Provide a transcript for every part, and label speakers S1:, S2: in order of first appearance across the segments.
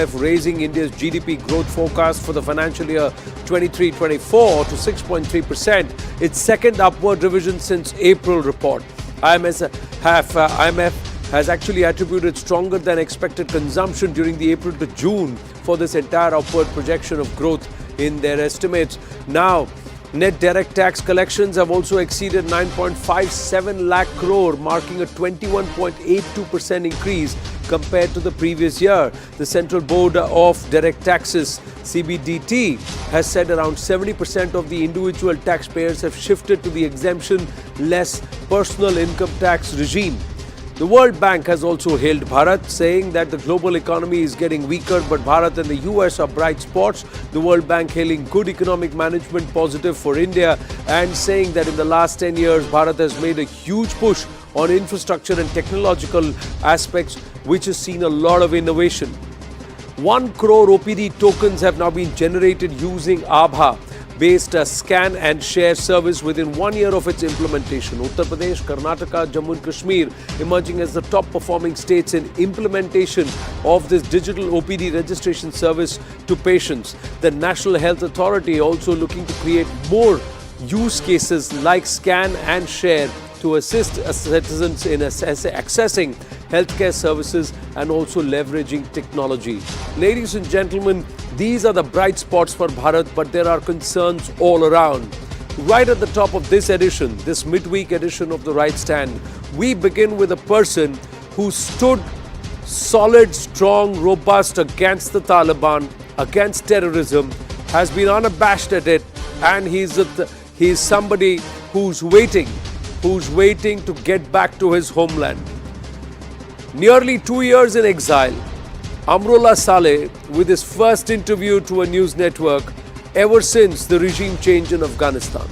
S1: raising India's GDP growth forecast for the financial year 23-24 to 6.3%, its second upward revision since April report. IMF has actually attributed stronger than expected consumption during the April to June for this entire upward projection of growth in their estimates. Now, net direct tax collections have also exceeded 9.57 lakh crore, marking a 21.82% increase compared to the previous year. The Central Board of Direct Taxes, CBDT, has said around 70% of the individual taxpayers have shifted to the exemption-less personal income tax regime. The World Bank has also hailed Bharat, saying that the global economy is getting weaker, but Bharat and the US are bright spots. The World Bank hailing good economic management positive for India and saying that in the last 10 years, Bharat has made a huge push on infrastructure and technological aspects, which has seen a lot of innovation. 1 crore OPD tokens have now been generated using Aabha-based scan and share service within 1 year of its implementation. Uttar Pradesh, Karnataka, Jammu and Kashmir emerging as the top performing states in implementation of this digital OPD registration service to patients. The National Health Authority also looking to create more use cases like scan and share to assist citizens in accessing healthcare services and also leveraging technology. Ladies and gentlemen, these are the bright spots for Bharat, but there are concerns all around. Right at the top of this edition, this midweek edition of The Right Stand, we begin with a person who stood solid, strong, robust against the Taliban, against terrorism, has been unabashed at it, and he's somebody who's waiting to get back to his homeland. Nearly 2 years in exile, Amrullah Saleh with his first interview to a news network ever since the regime change in Afghanistan.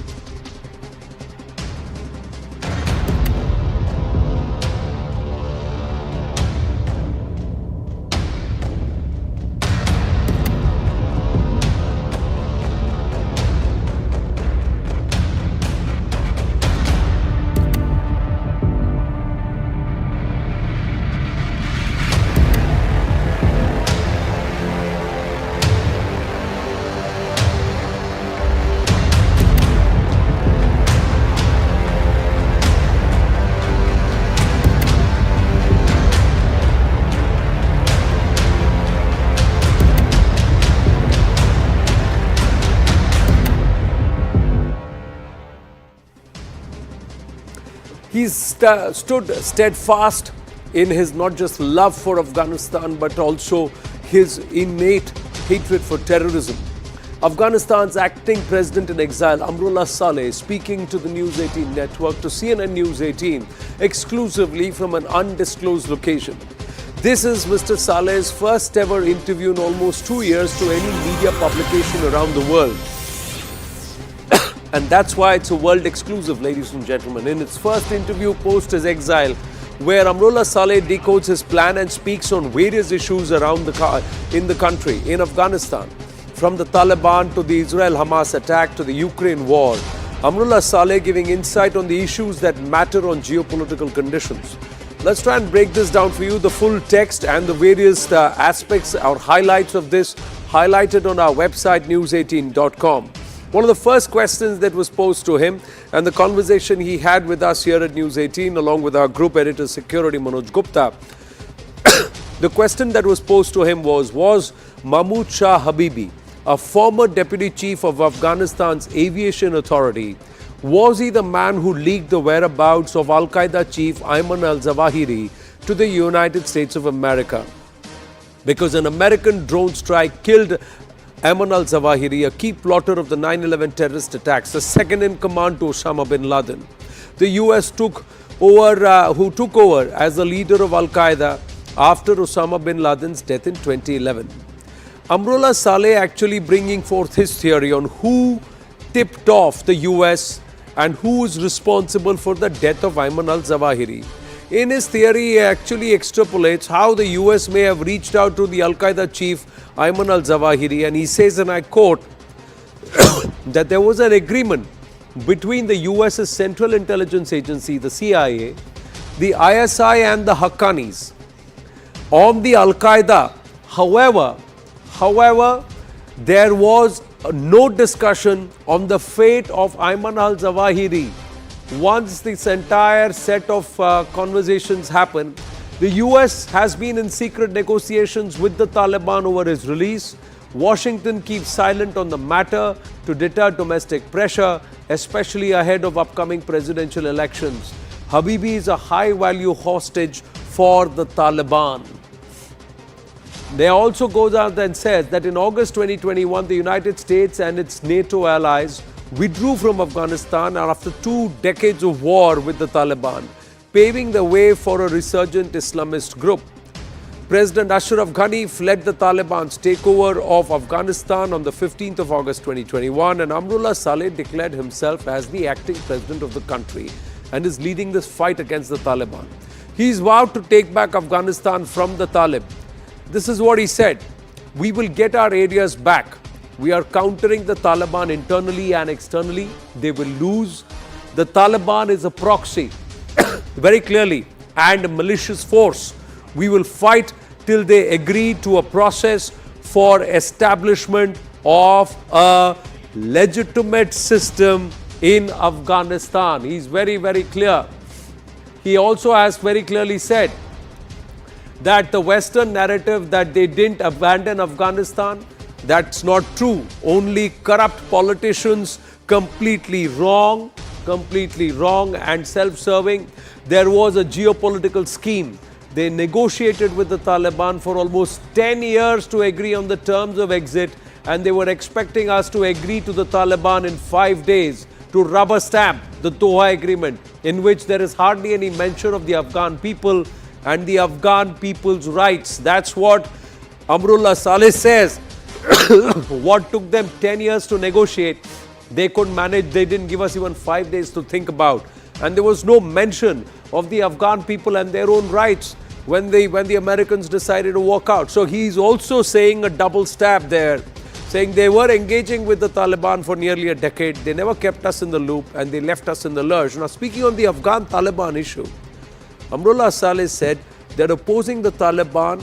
S1: He's stood steadfast in his not just love for Afghanistan, but also his innate hatred for terrorism. Afghanistan's acting president-in-exile, Amrullah Saleh, speaking to the News 18 network, to CNN News 18, exclusively from an undisclosed location. This is Mr. Saleh's first ever interview in almost 2 years to any media publication around the world. And that's why it's a world exclusive, ladies and gentlemen. In its first interview post his exile, where Amrullah Saleh decodes his plan and speaks on various issues around in the country, in Afghanistan, from the Taliban to the Israel-Hamas attack to the Ukraine war. Amrullah Saleh giving insight on the issues that matter on geopolitical conditions. Let's try and break this down for you. The full text and the various aspects or highlights of this highlighted on our website news18.com. One of the first questions that was posed to him and the conversation he had with us here at News 18 along with our group editor security Manoj Gupta, the question that was posed to him was Mahmoud Shah Habibi, a former deputy chief of Afghanistan's aviation authority, was he the man who leaked the whereabouts of Al-Qaeda chief Ayman al-Zawahiri to the United States of America? Because an American drone strike killed Ayman al-Zawahiri, a key plotter of the 9/11 terrorist attacks, the second in command to Osama bin Laden. The US took over as the leader of Al-Qaeda after Osama bin Laden's death in 2011. Amrullah Saleh actually bringing forth his theory on who tipped off the US and who is responsible for the death of Ayman al-Zawahiri. In his theory, he actually extrapolates how the US may have reached out to the Al-Qaeda chief Ayman al-Zawahiri, and he says, and I quote, that there was an agreement between the US's Central Intelligence Agency, the CIA, the ISI and the Haqqanis on the Al-Qaeda However, there was no discussion on the fate of Ayman al-Zawahiri. Once this entire set of conversations happened, the US has been in secret negotiations with the Taliban over his release. Washington keeps silent on the matter to deter domestic pressure, especially ahead of upcoming presidential elections. Habibi is a high-value hostage for the Taliban. They also goes out and says that in August 2021, the United States and its NATO allies withdrew from Afghanistan after 2 decades of war with the Taliban, paving the way for a resurgent Islamist group. President Ashraf Ghani fled the Taliban's takeover of Afghanistan on the 15th of August 2021, and Amrullah Saleh declared himself as the acting president of the country and is leading this fight against the Taliban. He's vowed to take back Afghanistan from the Taliban. This is what he said: "We will get our areas back. We are countering the Taliban internally and externally. They will lose. The Taliban is a proxy, very clearly, and a malicious force. We will fight till they agree to a process for establishment of a legitimate system in Afghanistan." He's very, very clear. He also has very clearly said that the Western narrative that they didn't abandon Afghanistan, that's not true. Only corrupt politicians, completely wrong and self-serving. There was a geopolitical scheme. They negotiated with the Taliban for almost 10 years to agree on the terms of exit, and they were expecting us to agree to the Taliban in 5 days to rubber stamp the Doha Agreement, in which there is hardly any mention of the Afghan people and the Afghan people's rights. That's what Amrullah Saleh says. What took them 10 years to negotiate, they could manage. They didn't give us even 5 days to think about. And there was no mention of the Afghan people and their own rights when the Americans decided to walk out. So he's also saying a double stab there, saying they were engaging with the Taliban for nearly a decade. They never kept us in the loop and they left us in the lurch. Now, speaking on the Afghan-Taliban issue, Amrullah Saleh said that opposing the Taliban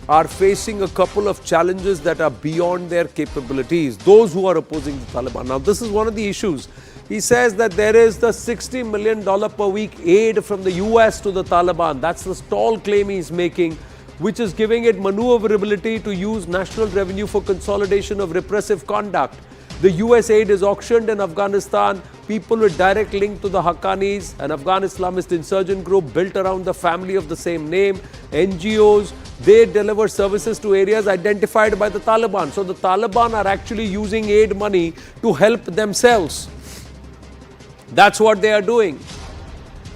S1: are facing a couple of challenges that are beyond their capabilities, those who are opposing the Taliban. Now, this is one of the issues. He says that there is the $60 million per week aid from the US to the Taliban. That's the stall claim he's making, which is giving it maneuverability to use national revenue for consolidation of repressive conduct. The US aid is auctioned in Afghanistan. People with direct link to the Haqqanis, an Afghan Islamist insurgent group built around the family of the same name, NGOs, they deliver services to areas identified by the Taliban. So the Taliban are actually using aid money to help themselves. That's what they are doing.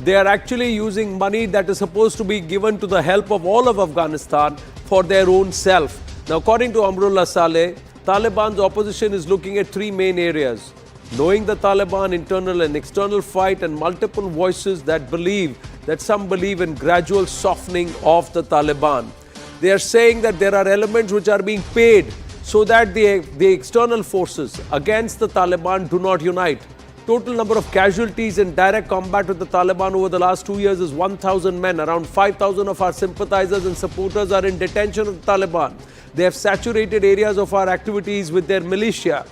S1: They are actually using money that is supposed to be given to the help of all of Afghanistan for their own self. Now, according to Amrullah Saleh, Taliban's opposition is looking at 3 main areas: knowing the Taliban internal and external fight, and multiple voices that some believe in gradual softening of the Taliban. They are saying that there are elements which are being paid so that the external forces against the Taliban do not unite. Total number of casualties in direct combat with the Taliban over the last 2 years is 1,000 men. Around 5,000 of our sympathizers and supporters are in detention of the Taliban. They have saturated areas of our activities with their militia.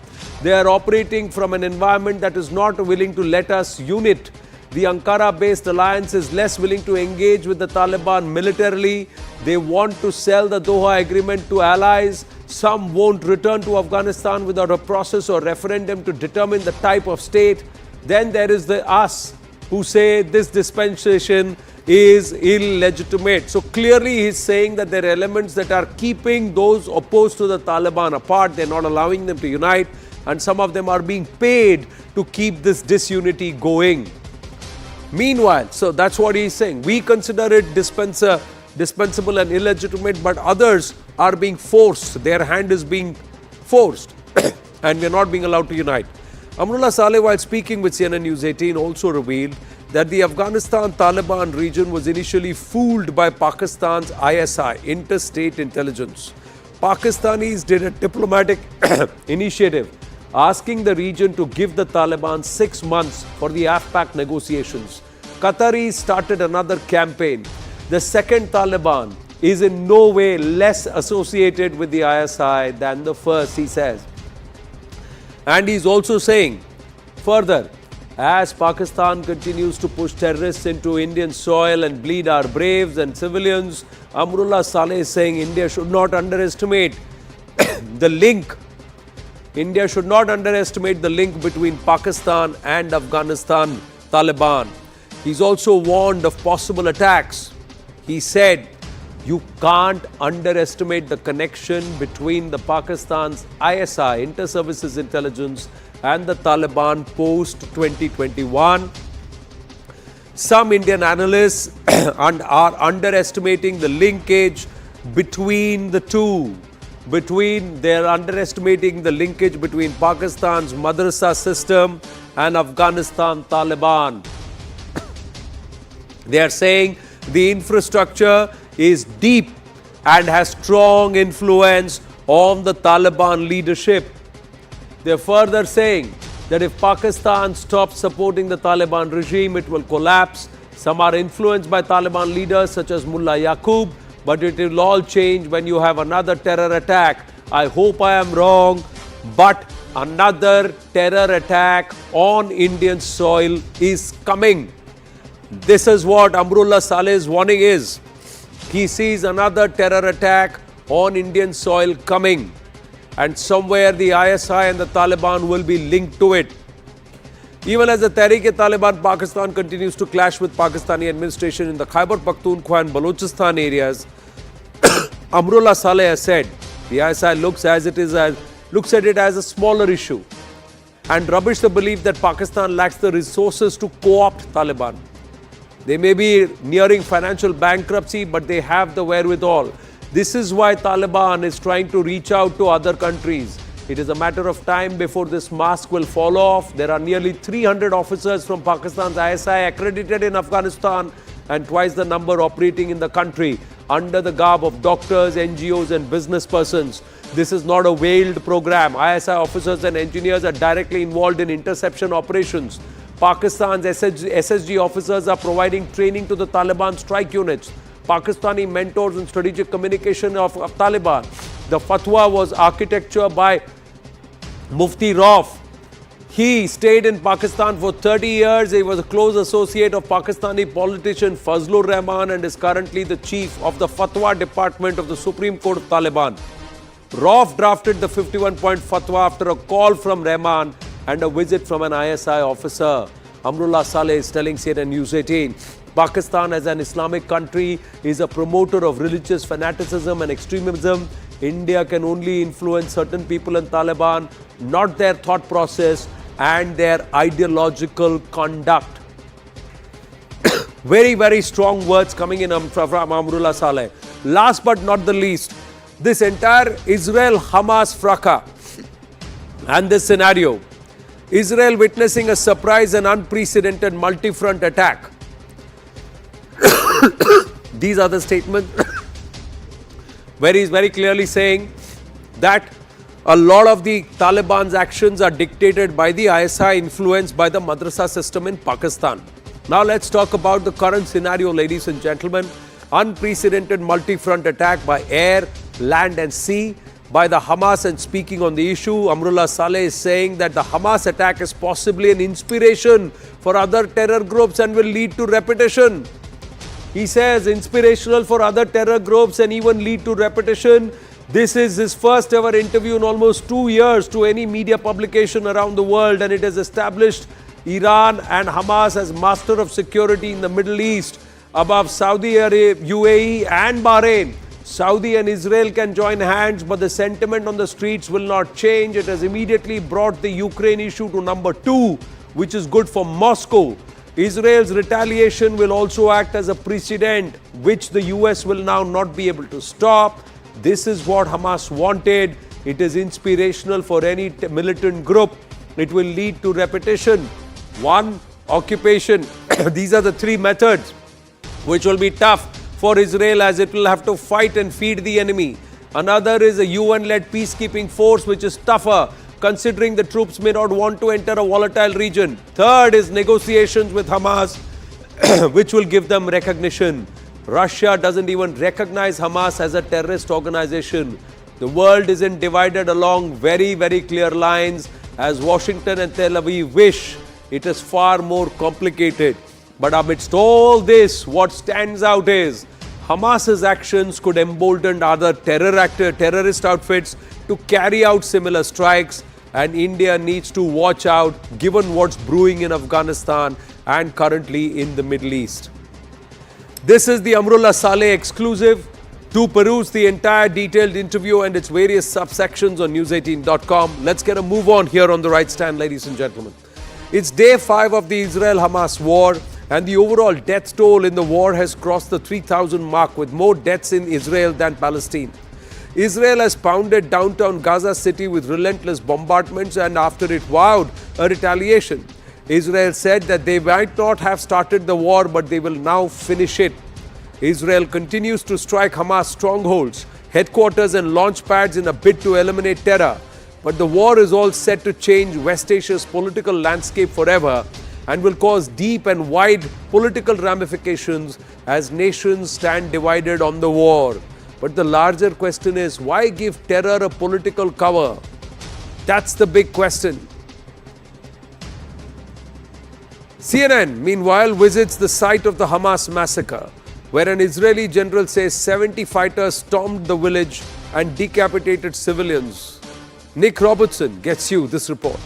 S1: They are operating from an environment that is not willing to let us unite. The Ankara-based alliance is less willing to engage with the Taliban militarily. They want to sell the Doha Agreement to allies. Some won't return to Afghanistan without a process or referendum to determine the type of state. Then there is the us who say this dispensation is illegitimate. So clearly he's saying that there are elements that are keeping those opposed to the Taliban apart. They're not allowing them to unite, and some of them are being paid to keep this disunity going. Meanwhile, so that's what he's saying. We consider it dispensable and illegitimate, but others are being forced. Their hand is being forced and we're not being allowed to unite. Amrullah Saleh, while speaking with CNN News 18, also revealed that the Afghanistan-Taliban region was initially fooled by Pakistan's ISI, Interstate Intelligence. Pakistanis did a diplomatic initiative asking the region to give the Taliban 6 months for the AFPAC negotiations. Qataris started another campaign. The second Taliban, is in no way less associated with the ISI than the first, he says. And he's also saying further, as Pakistan continues to push terrorists into Indian soil and bleed our braves and civilians, Amrullah Saleh is saying India should not underestimate the link. India should not underestimate the link between Pakistan and Afghanistan Taliban. He's also warned of possible attacks. He said, you can't underestimate the connection between the Pakistan's ISI, Inter-Services Intelligence, and the Taliban post-2021. Some Indian analysts are underestimating the linkage between the two. They're underestimating the linkage between Pakistan's madrasa system and Afghanistan Taliban. They are saying the infrastructure is deep and has strong influence on the Taliban leadership. They're further saying that if Pakistan stops supporting the Taliban regime, it will collapse. Some are influenced by Taliban leaders such as Mullah Yaqub, but it will all change when you have another terror attack. I hope I am wrong, but another terror attack on Indian soil is coming. This is what Amrullah Saleh's warning is. He sees another terror attack on Indian soil coming, and somewhere the ISI and the Taliban will be linked to it. Even as the Tehreek-e-Taliban Pakistan continues to clash with Pakistani administration in the Khyber Pakhtunkhwa and Balochistan areas, Amrullah Saleh has said the ISI looks at it as a smaller issue and rubbish the belief that Pakistan lacks the resources to co-opt Taliban. They may be nearing financial bankruptcy, but they have the wherewithal. This is why Taliban is trying to reach out to other countries. It is a matter of time before this mask will fall off. There are nearly 300 officers from Pakistan's ISI accredited in Afghanistan and twice the number operating in the country under the garb of doctors, NGOs and business persons. This is not a veiled program. ISI officers and engineers are directly involved in interception operations. Pakistan's SSG officers are providing training to the Taliban strike units. Pakistani mentors in strategic communication of Taliban. The fatwa was architecture by Mufti Rauf. He stayed in Pakistan for 30 years. He was a close associate of Pakistani politician Fazlur Rahman and is currently the chief of the fatwa department of the Supreme Court of Taliban. Rauf drafted the 51-point fatwa after a call from Rahman and a visit from an ISI officer. Amrullah Saleh is telling CNN News 18, Pakistan as an Islamic country is a promoter of religious fanaticism and extremism. India can only influence certain people in Taliban, not their thought process and their ideological conduct. Very, very strong words coming in from Amrullah Saleh. Last but not the least, this entire Israel-Hamas fracas and this scenario, Israel witnessing a surprise and unprecedented multi-front attack. These are the statements where he is very clearly saying that a lot of the Taliban's actions are dictated by the ISI, influenced by the madrasa system in Pakistan. Now let's talk about the current scenario, ladies and gentlemen. Unprecedented multi-front attack by air, land and sea by the Hamas. And speaking on the issue, Amrullah Saleh is saying that the Hamas attack is possibly an inspiration for other terror groups and will lead to repetition. He says inspirational for other terror groups and even lead to repetition. This is his first ever interview in almost 2 years to any media publication around the world, and it has established Iran and Hamas as master of security in the Middle East above Saudi Arabia, UAE and Bahrain. Saudi and Israel can join hands, but the sentiment on the streets will not change. It has immediately brought the Ukraine issue to number 2, which is good for Moscow. Israel's retaliation will also act as a precedent, which the US will now not be able to stop. This is what Hamas wanted. It is inspirational for any militant group. It will lead to repetition. 1, occupation. These are the 3 methods which will be tough for Israel, as it will have to fight and feed the enemy. Another is a UN-led peacekeeping force, which is tougher, considering the troops may not want to enter a volatile region. Third is negotiations with Hamas, which will give them recognition. Russia doesn't even recognize Hamas as a terrorist organization. The world isn't divided along very, very clear lines as Washington and Tel Aviv wish. It is far more complicated. But amidst all this, what stands out is Hamas's actions could embolden other terrorist outfits to carry out similar strikes, and India needs to watch out given what's brewing in Afghanistan and currently in the Middle East. This is the Amrullah Saleh exclusive. To peruse the entire detailed interview and its various subsections on news18.com, let's get a move on here on the right stand, ladies and gentlemen. It's day 5 of the Israel-Hamas war, and the overall death toll in the war has crossed the 3,000 mark, with more deaths in Israel than Palestine. Israel has pounded downtown Gaza City with relentless bombardments, and after it vowed a retaliation. Israel said that they might not have started the war, but they will now finish it. Israel continues to strike Hamas strongholds, headquarters and launch pads in a bid to eliminate terror. But the war is all set to change West Asia's political landscape forever and will cause deep and wide political ramifications as nations stand divided on the war. But the larger question is, why give terror a political cover? That's the big question. CNN, meanwhile, visits the site of the Hamas massacre, where an Israeli general says 70 fighters stormed the village and decapitated civilians. Nick Robertson gets you this report.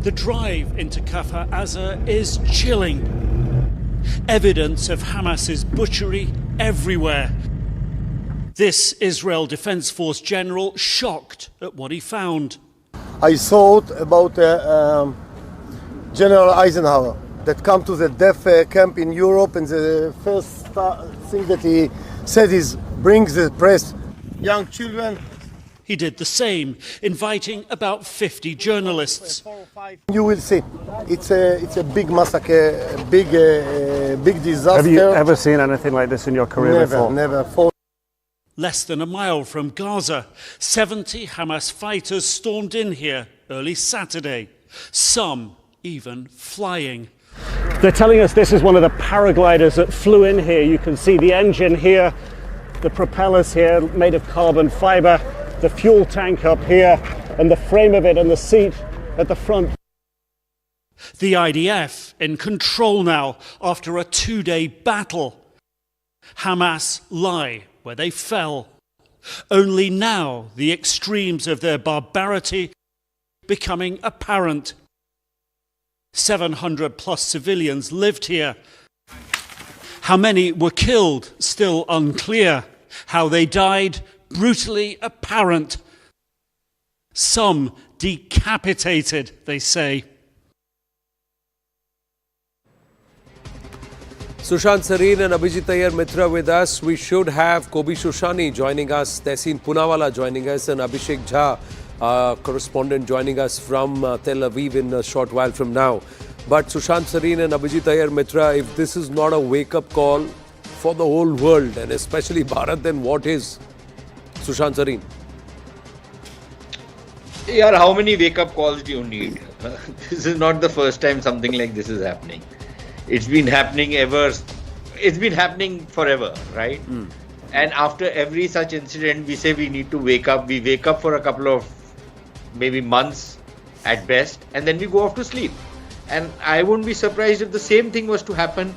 S2: The drive into Kafr Aza is chilling. Evidence of Hamas's butchery everywhere. This Israel Defense Force general shocked at what he found.
S3: I thought about General Eisenhower that come to the death camp in Europe, and the first thing that he said is bring the press, young children.
S2: He did the same, inviting about 50 journalists.
S3: You will see. It's a big massacre, a big disaster.
S4: Have you ever seen anything like this in your career before?
S3: Never.
S2: Less than a mile from Gaza, 70 Hamas fighters stormed in here early Saturday, some even flying.
S4: They're telling us this is one of the paragliders that flew in here. You can see the engine here, the propellers here made of carbon fiber, the fuel tank up here, and the frame of it and the seat at the front.
S2: The IDF in control now after a 2-day battle. Hamas lie where they fell. Only now the extremes of their barbarity becoming apparent. 700 plus civilians lived here. How many were killed, still unclear. How they died, brutally apparent. Some decapitated, they say.
S1: Sushant Sareen and Abijit Mitra with us. We should have Kobi Shoshani joining us, Tehseen Poonawala joining us, and Abhishek Jha, correspondent, joining us from Tel Aviv in a short while from now. But Sushant Sareen and Abijit Mitra, if this is not a wake-up call for the whole world and especially Bharat, then what is? Sushant Sareen.
S5: Yeah, how many wake-up calls do you need? This is not the first time something like this is happening. It's been happening forever, right? And after every such incident, we say we need to wake up. We wake up for a couple of maybe months at best, and then we go off to sleep. And I wouldn't be surprised if the same thing was to happen,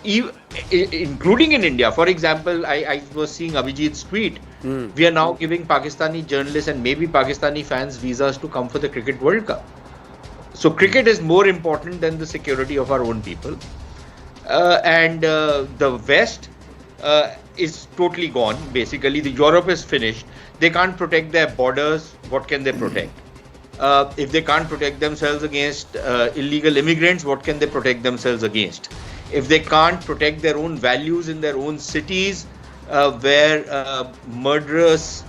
S5: including in India. For example, I was seeing Abhijit's tweet. We are now giving Pakistani journalists and maybe Pakistani fans visas to come for the Cricket World Cup. So cricket is more important than the security of our own people. And the West is totally gone. Basically, the Europe is finished. They can't protect their borders. What can they protect? If they can't protect themselves against illegal immigrants, what can they protect themselves against? If they can't protect their own values in their own cities, where murderous,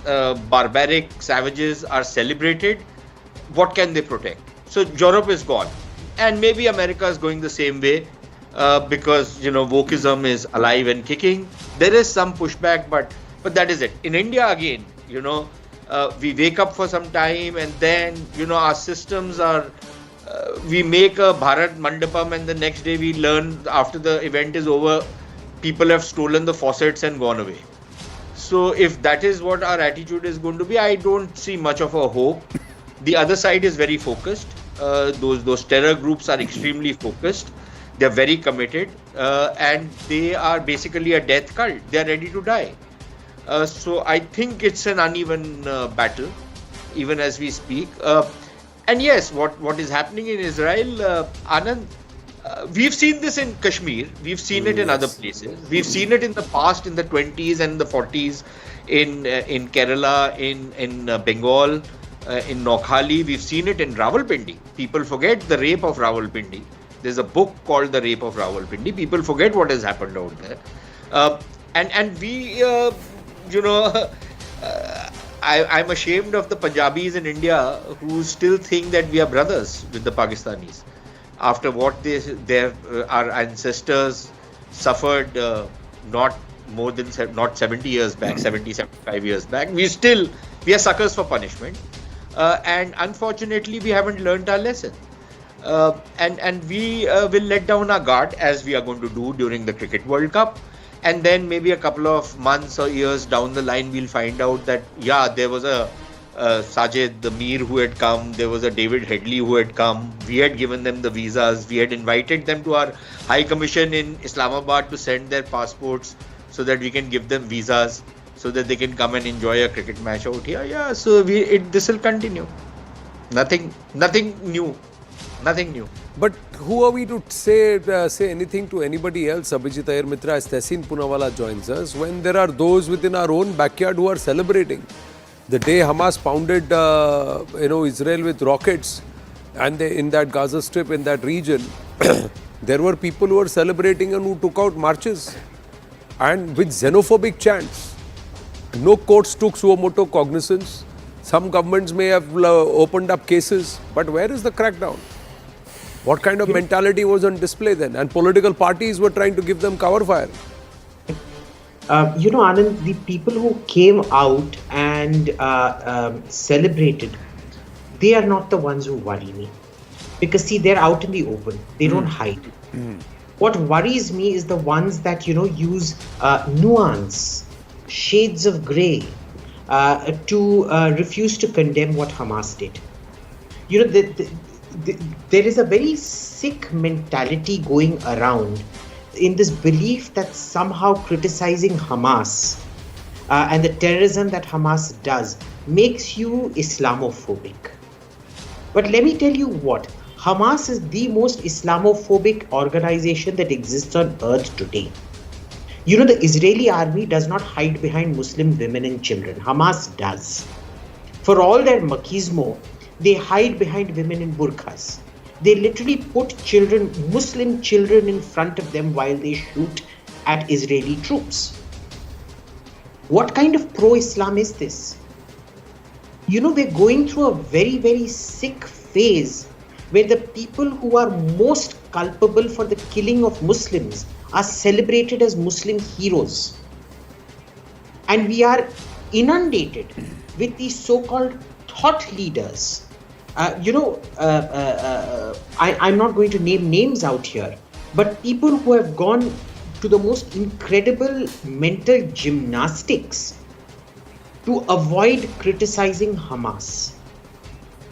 S5: barbaric savages are celebrated, what can they protect? So Europe is gone, and maybe America is going the same way because wokeism is alive and kicking. There is some pushback, but that is it. In India again, we wake up for some time, and then our systems are. We make a Bharat Mandapam, and the next day we learn after the event is over, people have stolen the faucets and gone away. So if that is what our attitude is going to be, I don't see much of a hope. The other side is very focused. Those terror groups are extremely focused. They're very committed, and they are basically a death cult. They're ready to die. So I think it's an uneven battle, even as we speak. And yes, what is happening in Israel, Anand, we've seen this in Kashmir. We've seen it in other places. We've seen it in the past, in the 20s and the 40s, in Kerala, in Bengal, in Noakhali. We've seen it in Rawalpindi. People forget the rape of Rawalpindi. There's a book called The Rape of Rawalpindi. People forget what has happened out there. And we, I'm ashamed of the Punjabis in India who still think that we are brothers with the Pakistanis. After what our ancestors suffered, not 70 years back, 70, 75 years back, we are suckers for punishment. And unfortunately, we haven't learned our lesson. And we will let down our guard, as we are going to do during the Cricket World Cup. And then maybe a couple of months or years down the line, we'll find out that, yeah, there was a Sajid, the Mir who had come, there was a David Headley who had come, we had given them the visas, we had invited them to our High Commission in Islamabad to send their passports so that we can give them visas, so that they can come and enjoy a cricket match out here. Yeah, so this will continue. Nothing new. Nothing new.
S1: But who are we to say anything to anybody else, Abijit Mitra, as Tehseen Poonawalla joins us, when there are those within our own backyard who are celebrating? The day Hamas pounded Israel with rockets, and in that Gaza Strip, in that region, there were people who were celebrating and who took out marches and with xenophobic chants. No courts took suo motu cognizance. Some governments may have opened up cases, but where is the crackdown? What kind of mentality was on display then? And political parties were trying to give them cover fire.
S6: Anand, the people who came out and celebrated, they are not the ones who worry me. Because see, they're out in the open. They don't hide. What worries me is the ones that, use nuance, shades of grey, to refuse to condemn what Hamas did. There is a very sick mentality going around in this belief that somehow criticizing Hamas and the terrorism that Hamas does makes you Islamophobic. But let me tell you what, Hamas is the most Islamophobic organization that exists on earth today. The Israeli army does not hide behind Muslim women and children. Hamas does. For all their machismo, they hide behind women in burqas. They literally put Muslim children in front of them while they shoot at Israeli troops. What kind of pro-Islam is this? We're going through a very, very sick phase where the people who are most culpable for the killing of Muslims are celebrated as Muslim heroes. And we are inundated with these so-called thought leaders. I'm not going to name names out here, but people who have gone to the most incredible mental gymnastics to avoid criticizing Hamas.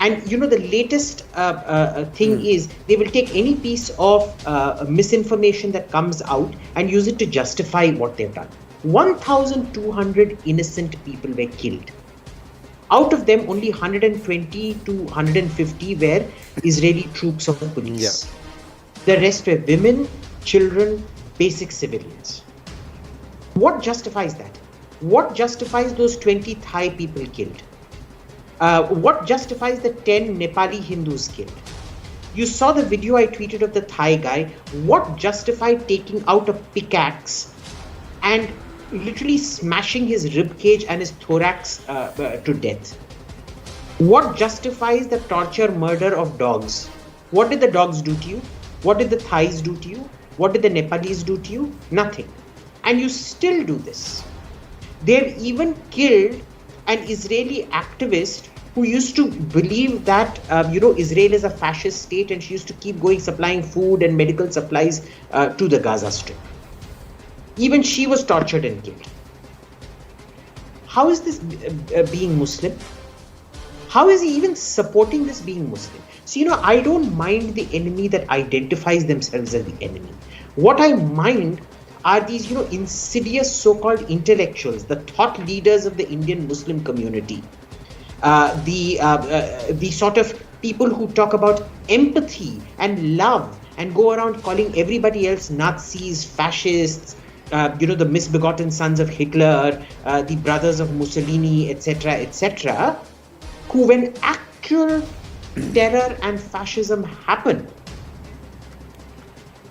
S6: And the latest thing is they will take any piece of misinformation that comes out and use it to justify what they've done. 1,200 innocent people were killed. Out of them, only 120 to 150 were Israeli troops or police. The rest were women, children, basic civilians. What justifies that? What justifies those 20 Thai people killed? What justifies the 10 Nepali Hindus killed? You saw the video I tweeted of the Thai guy. What justified taking out a pickaxe and literally smashing his rib cage and his thorax to death? What justifies the torture, murder of dogs? What did the dogs do to you? What did the Thais do to you? What did the Nepalis do to you? Nothing. And you still do this. They've even killed an Israeli activist who used to believe that Israel is a fascist state, and she used to keep going supplying food and medical supplies to the Gaza Strip. Even she was tortured and killed. How is this being Muslim? How is he even supporting this being Muslim? So, I don't mind the enemy that identifies themselves as the enemy. What I mind are these, insidious so-called intellectuals, the thought leaders of the Indian Muslim community, the sort of people who talk about empathy and love and go around calling everybody else Nazis, fascists, the misbegotten sons of Hitler, the brothers of Mussolini, etc., who, when actual terror and fascism happen,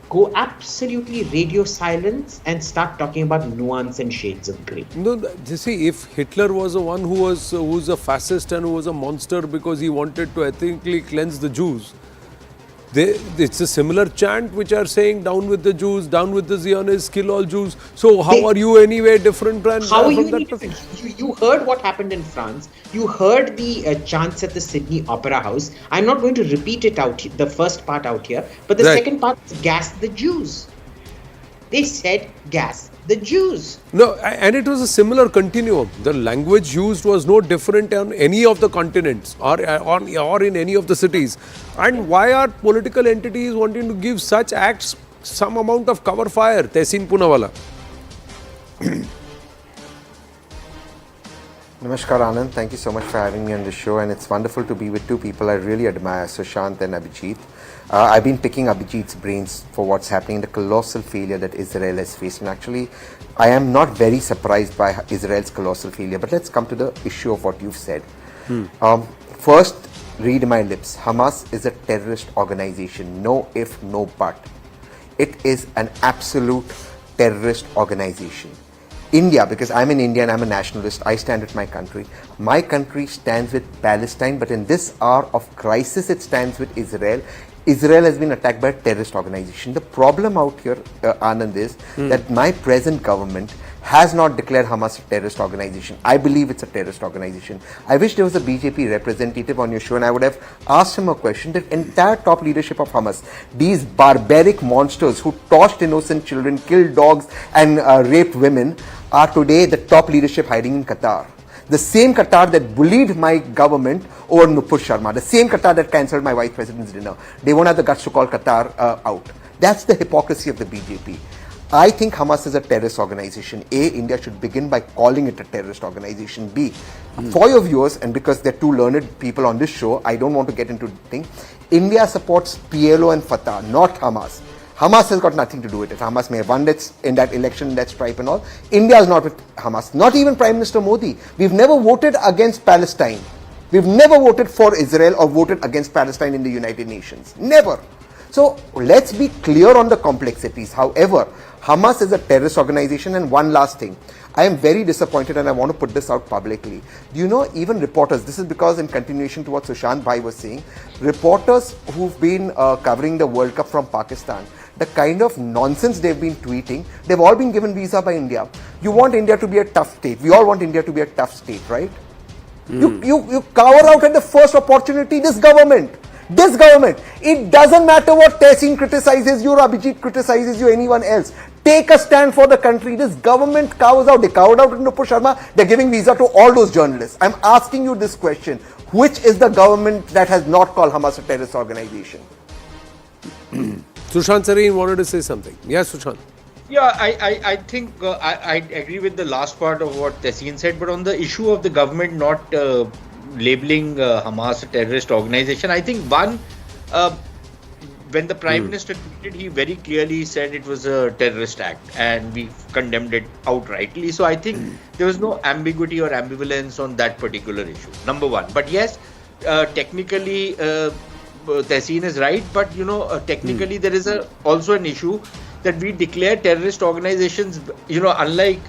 S6: go absolutely radio silence and start talking about nuance and shades of grey.
S1: No, you see, if Hitler was the one who was a fascist and who was a monster because he wanted to ethnically cleanse the Jews, it's a similar chant which are saying down with the Jews, down with the Zionists, kill all Jews. So how are you anyway different than
S6: how are you
S1: from
S6: any
S1: that
S6: different? You heard what happened in France. You heard the chants at the Sydney Opera House. I'm not going to repeat it out, the first part out here, but the second part is gas the Jews. They said gas the Jews.
S1: No, and it was a similar continuum. The language used was no different on any of the continents or in any of the cities. And why are political entities wanting to give such acts some amount of cover fire? Tehseen Poonawalla.
S7: Namaskar Anand, thank you so much for having me on the show, and it's wonderful to be with two people I really admire, Sushant and Abijit. I've been picking Abijit's brains for what's happening, the colossal failure that Israel has faced, and actually I am not very surprised by Israel's colossal failure, but let's come to the issue of what you've said. First, read my lips. Hamas is a terrorist organization, no if, no but. It is an absolute terrorist organization. India, because I'm an Indian, I'm a nationalist, I stand with my country. My country stands with Palestine, but in this hour of crisis, it stands with Israel. Israel has been attacked by a terrorist organization. The problem out here, Anand, is that my present government has not declared Hamas a terrorist organization. I believe it's a terrorist organization. I wish there was a BJP representative on your show and I would have asked him a question. The entire top leadership of Hamas, these barbaric monsters who torched innocent children, killed dogs and raped women, are today the top leadership hiding in Qatar. The same Qatar that bullied my government over Nupur Sharma, the same Qatar that cancelled my vice president's dinner. They won't have the guts to call Qatar out. That's the hypocrisy of the BJP. I think Hamas is a terrorist organization. A, India should begin by calling it a terrorist organization. B, for your viewers, and because they're two learned people on this show, I don't want to get into the thing. India supports PLO and Fatah, not Hamas. Hamas has got nothing to do with it. Hamas may have won in that election, in that stripe and all. India is not with Hamas. Not even Prime Minister Modi. We've never voted against Palestine. We've never voted for Israel or voted against Palestine in the United Nations. Never. So let's be clear on the complexities. However, Hamas is a terrorist organization. And one last thing. I am very disappointed and I want to put this out publicly. Do you know, even reporters, this is because in continuation to what Sushant Bhai was saying, reporters who've been covering the World Cup from Pakistan, the kind of nonsense they've been tweeting, they've all been given visa by India. You want India to be a tough state. We all want India to be a tough state, right? You cover out at the first opportunity this government. It doesn't matter what Tehseen criticizes you or Abijit criticizes you or anyone else. Take a stand for the country. This government covers out. They covered out in Nupur Sharma. They're giving visa to all those journalists. I'm asking you this question. Which is the government that has not called Hamas a terrorist organization?
S1: Sushant Sareen wanted to say something. Yes, Sushant.
S5: Yeah, I think I agree with the last part of what Tehseen said, but on the issue of the government not labeling Hamas a terrorist organization, I think when the Prime Minister tweeted, he very clearly said it was a terrorist act and we condemned it outrightly. So I think there was no ambiguity or ambivalence on that particular issue, number one. But yes, technically, Tehseen is right, but technically there is also an issue that we declare terrorist organizations, unlike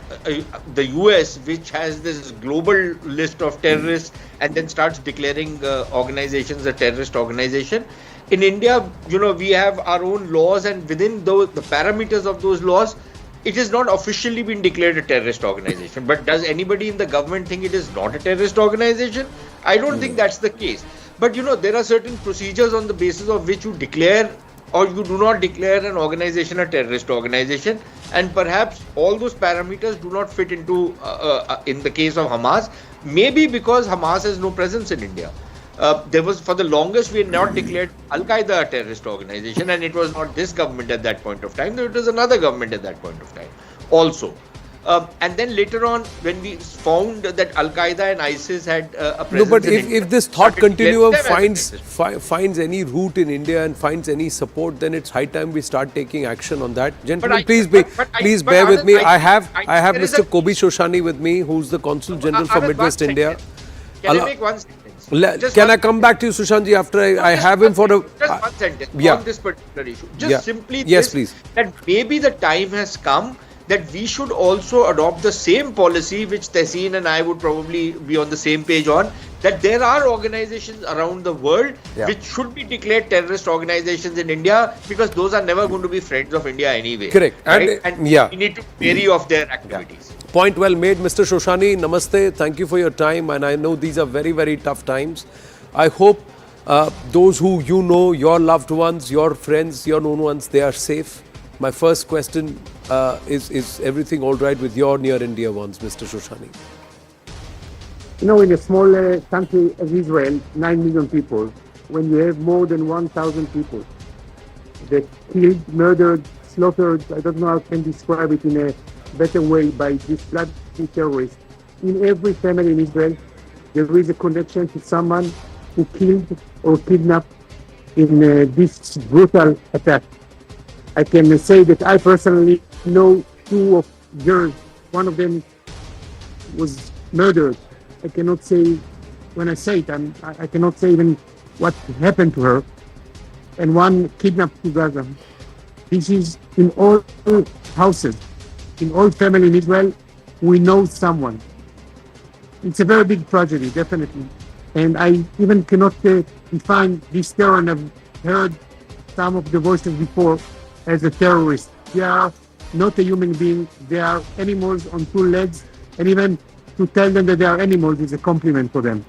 S5: the US, which has this global list of terrorists and then starts declaring organizations a terrorist organization. In India, we have our own laws, and within the parameters of those laws, it has not officially been declared a terrorist organization. But does anybody in the government think it is not a terrorist organization? I don't think that's the case. But there are certain procedures on the basis of which you declare or you do not declare an organization a terrorist organization. And perhaps all those parameters do not fit into, in the case of Hamas, maybe because Hamas has no presence in India. There was, for the longest, we had not declared Al-Qaeda a terrorist organization, and it was not this government at that point of time, it was another government at that point of time also. And then later on, when we found that Al-Qaeda and ISIS had a presence
S1: No, but
S5: in India,
S1: if this thought
S5: started declaring
S1: continuum
S5: them as terrorists.
S1: finds any root in India and finds any support, then it's high time we start taking action on that. Gentlemen, please bear with me. I have Mr. Kobi Shoshani with me, who's the Consul General for
S5: Anand,
S1: Midwest
S5: one
S1: India.
S5: Can I make one sentence?
S1: Can I come back to you, Sushantji, after I have him for a...
S5: Just one sentence
S1: yeah.
S5: on this particular issue. Just
S1: Yeah.
S5: simply
S1: Yes,
S5: this,
S1: please.
S5: that maybe the time has come that we should also adopt the same policy which Tehseen and I would probably be on the same page on, that there are organizations around the world which should be declared terrorist organizations in India, because those are never going to be friends of India anyway.
S1: Correct.
S5: Right?
S1: And
S5: we need to be wary of their activities.
S1: Point well made, Mr. Shoshani. Namaste. Thank you for your time. And I know these are very, very tough times. I hope those who you know, your loved ones, your friends, your known ones, they are safe. My first question is everything all right with your near and dear ones, Mr. Shoshani?
S8: You know, in a small country as Israel, 9 million people, when you have more than 1,000 people that killed, murdered, slaughtered, I don't know how I can describe it in a better way, by these bloody terrorists. In every family in Israel, there is a connection to someone who killed or kidnapped in this brutal attack. I can say that I personally know 2 of girls. One of them was murdered. I cannot say, when I say it, I cannot say even what happened to her. And one kidnapped to Gaza. This is in all houses, in all family in Israel. We know someone. It's a very big tragedy, definitely. And I even cannot define this terror, and I've heard some of the voices before, as a terrorist. They are not a human being. They are animals on 2 legs, and even to tell them that they are animals is a compliment for them.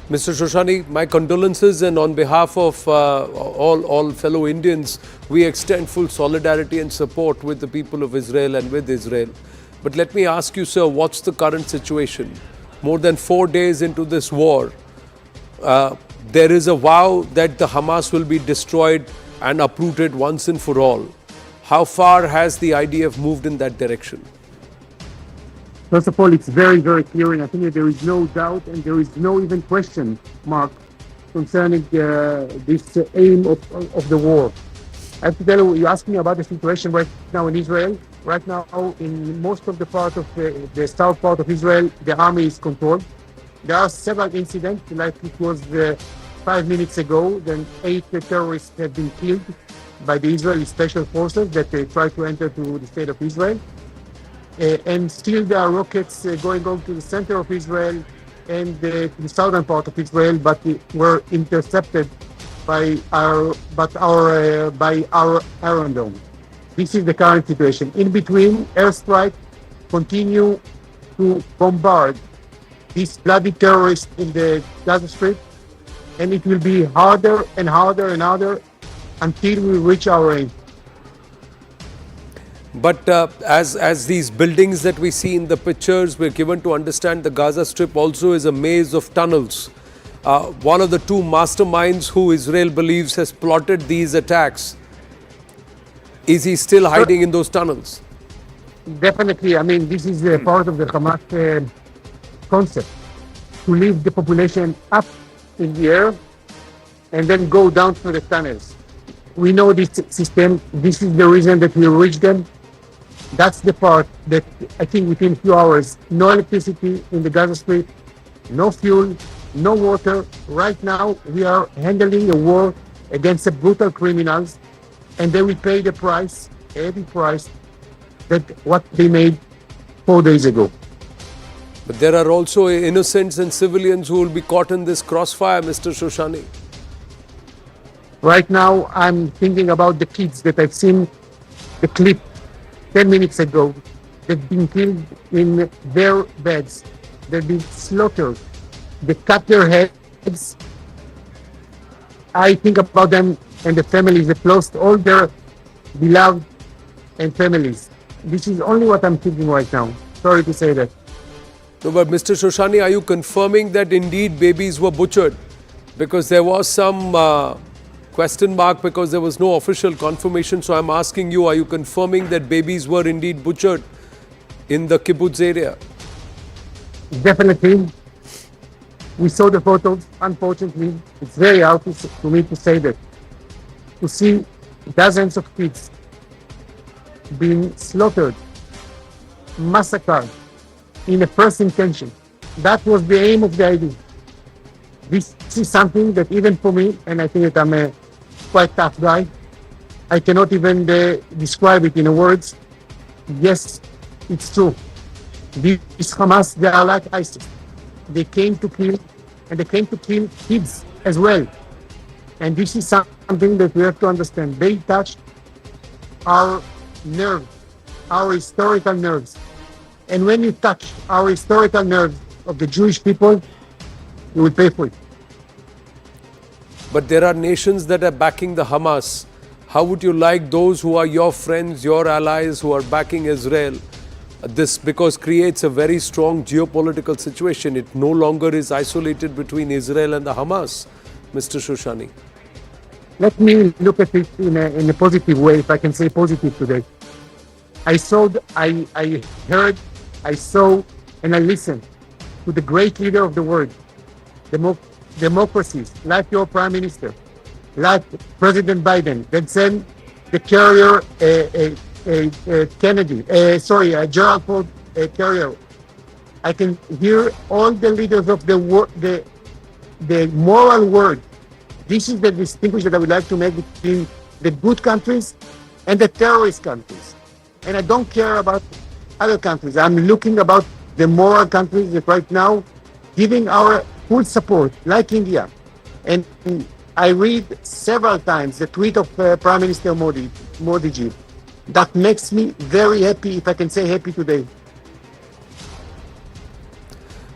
S1: Mr. Shoshani, my condolences, and on behalf of all fellow Indians, we extend full solidarity and support with the people of Israel and with Israel. But let me ask you, sir, what's the current situation? More than 4 days into this war, there is a vow that the Hamas will be destroyed and uprooted once and for all. How far has the IDF moved in that direction?
S8: First of all, it's very, very clear, and I think that there is no doubt and there is no even question mark concerning this aim of the war. I have to tell you, you asked me about the situation right now in Israel. Right now, in most of the part of the south part of Israel, the army is controlled. There are several incidents, like it was 5 minutes ago, then 8 terrorists have been killed by the Israeli special forces that tried to enter to the state of Israel. And still there are rockets going on to the center of Israel and the southern part of Israel, but were intercepted by our Iron Dome. This is the current situation. In between, airstrike continue to bombard these bloody terrorists in the Gaza Strip, and it will be harder and harder and harder until we reach our aim.
S1: But as these buildings that we see in the pictures, we're given to understand the Gaza Strip also is a maze of tunnels. One of the 2 masterminds who Israel believes has plotted these attacks, is he still hiding in those tunnels?
S8: Definitely. I mean, this is part of the Hamas concept, to leave the population up in the air and then go down through the tunnels. We know this system. This is the reason that we reach them. That's the part that I think within a few hours, no electricity in the Gaza Strip, no fuel, no water. Right now, we are handling a war against the brutal criminals, and they will pay the price, a heavy price, that what they made 4 days ago.
S1: But there are also innocents and civilians who will be caught in this crossfire, Mr. Shoshani.
S8: Right now, I'm thinking about the kids that I've seen the clip 10 minutes ago. They've been killed in their beds. They've been slaughtered. They cut their heads. I think about them and the families. They've lost all their beloved and families. This is only what I'm thinking right now. Sorry to say that.
S1: No, but Mr. Shoshani, are you confirming that indeed babies were butchered? Because there was some question mark because there was no official confirmation. So I'm asking you, are you confirming that babies were indeed butchered in the kibbutz area?
S8: Definitely. We saw the photos. Unfortunately, it's very hard to me to say that. To see dozens of kids being slaughtered, massacred in the first intention. That was the aim of the idea. This is something that even for me, and I think that I'm a quite tough guy, I cannot even describe it in words. Yes, it's true. These Hamas, they are like ISIS. They came to kill, and they came to kill kids as well. And this is something that we have to understand. They touched our nerves, our historical nerves. And when you touch our historical nerves of the Jewish people, you will pay for it.
S1: But there are nations that are backing the Hamas. How would you like those who are your friends, your allies, who are backing Israel? This because creates a very strong geopolitical situation. It no longer is isolated between Israel and the Hamas, Mr. Shoshani.
S8: Let me look at it in a positive way, if I can say positive today. I heard, I saw, and I listened to the great leader of the world, democracies, like your Prime Minister, like President Biden, that sent the carrier Gerald Ford carrier. I can hear all the leaders of the moral world. This is the distinction that I would like to make between the good countries and the terrorist countries. And I don't care about other countries. I'm looking about the moral countries that right now giving our full support, like India. And I read several times the tweet of Prime Minister Modi. That makes me very happy, if I can say happy today.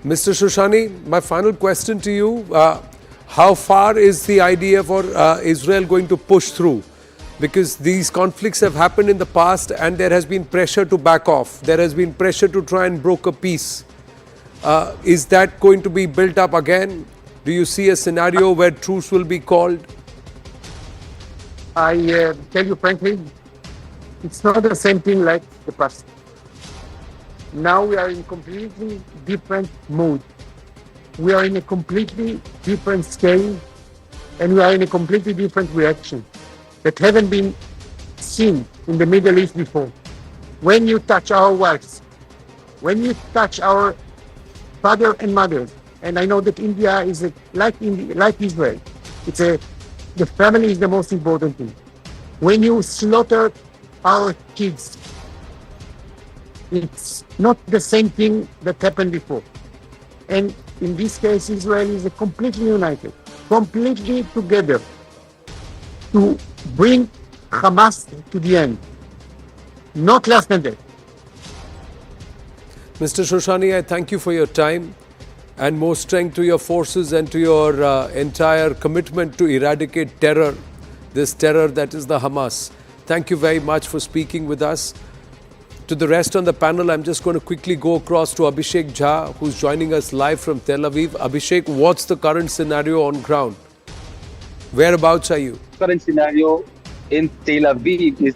S1: Mr. Shoshani, my final question to you. How far is the idea for Israel going to push through? Because these conflicts have happened in the past and there has been pressure to back off. There has been pressure to try and broker peace. Is that going to be built up again? Do you see a scenario where truce will be called?
S8: I tell you frankly, it's not the same thing like the past. Now we are in completely different mood. We are in a completely different scale, and we are in a completely different reaction that haven't been seen in the Middle East before. When you touch our wives, when you touch our father and mothers, and I know that India is like Israel. The family is the most important thing. When you slaughter our kids, it's not the same thing that happened before. And in this case, Israel is completely united, completely together to bring Hamas to the end. Not less than that.
S1: Mr. Shoshani, I thank you for your time and more strength to your forces and to your entire commitment to eradicate terror, this terror that is the Hamas. Thank you very much for speaking with us. To the rest on the panel, I'm just going to quickly go across to Abhishek Jha, who's joining us live from Tel Aviv. Abhishek, what's the current scenario on ground? Whereabouts are you?
S9: Current scenario in Tel Aviv is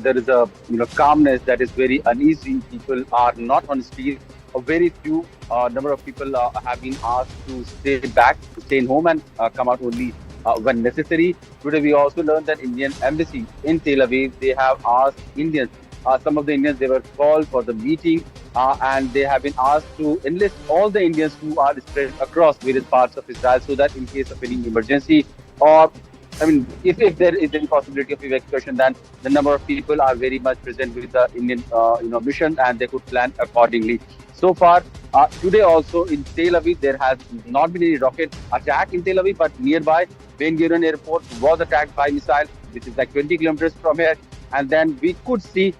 S9: there is a calmness that is very uneasy. People are not on street. A very few number of people have been asked to stay back, to stay home and come out only when necessary. Today we also learned that Indian embassy in Tel Aviv, they have asked Indians. Some of the Indians, they were called for the meeting and they have been asked to enlist all the Indians who are spread across various parts of Israel so that in case of any emergency or if there is any possibility of evacuation, then the number of people are very much present with the Indian mission and they could plan accordingly. So far, today also in Tel Aviv, there has not been any rocket attack in Tel Aviv, but nearby Ben Gurion Airport was attacked by missile, which is like 20 kilometers from here. And then we could see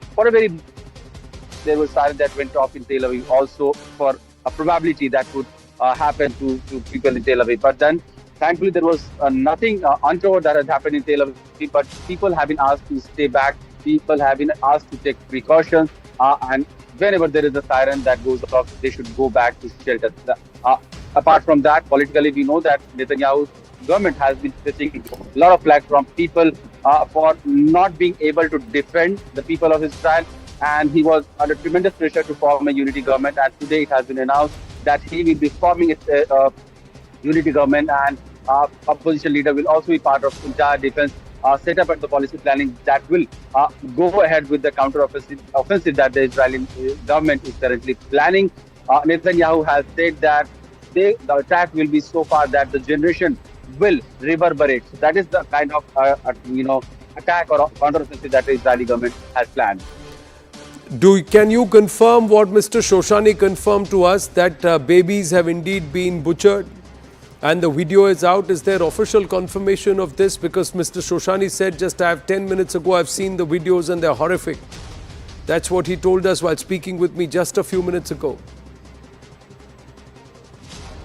S9: there was siren that went off in Tel Aviv also for a probability that could happen to people in Tel Aviv. But then Thankfully, there was nothing untoward that has happened in Tel Aviv, but people have been asked to stay back. People have been asked to take precautions, and whenever there is a siren that goes off, they should go back to shelter. Apart from that, politically, we know that Netanyahu's government has been facing a lot of flack from people for not being able to defend the people of Israel, and he was under tremendous pressure to form a unity government. And today, it has been announced that he will be forming a unity government, and opposition leader will also be part of entire defense setup and the policy planning that will go ahead with the counter-offensive that the Israeli government is currently planning. Netanyahu has said that the attack will be so far that the generation will reverberate. So that is the kind of attack or counter-offensive that the Israeli government has planned.
S1: Can you confirm what Mr. Shoshani confirmed to us, that babies have indeed been butchered? And the video is out. Is there official confirmation of this? Because Mr. Shoshani said just 10 minutes ago, I've seen the videos and they're horrific. That's what he told us while speaking with me just a few minutes ago.